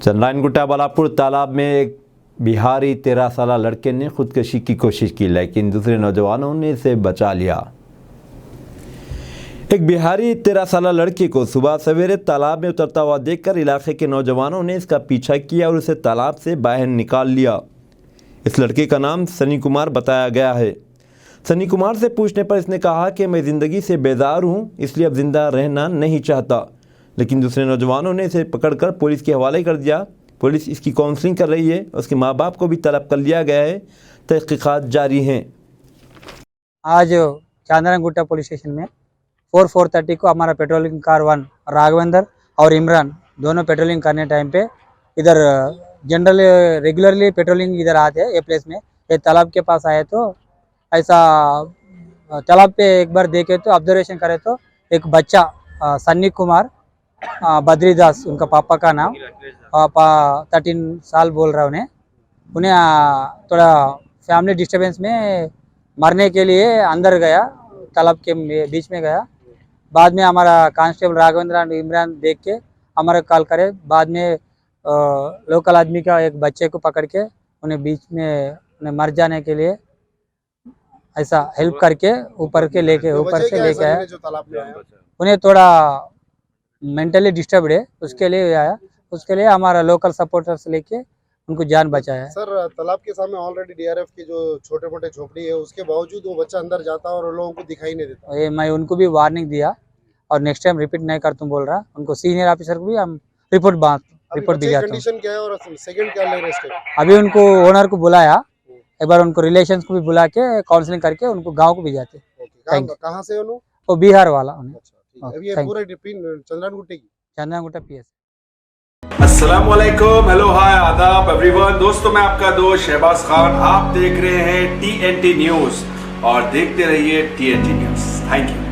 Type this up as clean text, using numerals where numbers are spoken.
चंद्रायनगुट्टा बालापुर तालाब में एक बिहारी 13 साल लड़के ने खुदकुशी की कोशिश की, लेकिन दूसरे नौजवानों ने इसे बचा लिया। एक बिहारी 13 साल लड़के को सुबह सवेरे तालाब में उतरता हुआ देखकर इलाके के नौजवानों ने इसका पीछा किया और उसे तालाब से बाहर निकाल लिया। इस लड़के का नाम सनी कुमार बताया गया है। सनी कुमार से पूछने पर इसने कहा कि मैं ज़िंदगी से बेजार हूँ, इसलिए अब ज़िंदा रहना नहीं चाहता। लेकिन दूसरे नौजवानों ने इसे पकड़कर पुलिस के हवाले कर दिया। पुलिस इसकी काउंसलिंग कर रही है। उसके माँ बाप को भी तलब कर लिया गया है। तहकीकात जारी हैं। आज चंद्रायनगुट्टा पुलिस स्टेशन में 4:30 को हमारा पेट्रोलिंग कार 1 राघवेंद्र और इमरान दोनों पेट्रोलिंग करने टाइम पे इधर जनरल रेगुलरली पेट्रोलिंग इधर आते हैं ये प्लेस में, ये तालाब के पास आए तो ऐसा तालाब पे एक बार देखे तो ऑब्जर्वेशन करे तो एक बच्चा सन्नी कुमार बद्रीदास उनका पापा का नाम 13 साल बोल रहा उन्हें थोड़ा फैमिली डिस्टर्बेंस में मरने के लिए अंदर गया, तालाब के बीच में गया। बाद में हमारा कांस्टेबल राघवेंद्र और इमरान देख के हमारा कॉल करे। बाद में लोकल आदमी का एक बच्चे को पकड़ के उन्हें बीच में उन्हें मर जाने के लिए ऐसा हेल्प करके ऊपर से लेके आया। उन्हें थोड़ा मेंटली डिस्टर्ब्ड है, उसके लिए आया। उसके लिए हमारा लोकल सपोर्टर्स लेके उनको जान बचाया। सर, तालाब के सामने ऑलरेडी डीआरएफ की जो छोटे मोटे झोपड़ी है, उसके बावजूद वो बच्चा अंदर जाता है और लोगों को दिखाई नहीं देता। ये मैं उनको भी वार्निंग दिया और नेक्स्ट टाइम रिपीट नहीं कर तुम बोल रहा। उनको सीनियर ऑफिसर को भी हम रिपोर्ट दिया। कंडीशन क्या है और सेकंड क्या ले रहे हैं? अभी उनको ओनर को बुलाया, एक बार उनको रिलेशंस को भी बुला के काउंसलिंग करके उनको गाँव को भी जाते। कहाँ से वो बिहार वाला। चंद्रायनगुट्टा PS। अस्सलामुअलैकुम, हेलो, हाय, आदाब एवरीवन। दोस्तों, मैं आपका दोस्त शहबाज खान। आप देख रहे हैं TNT न्यूज और देखते रहिए TNT न्यूज। Thank you.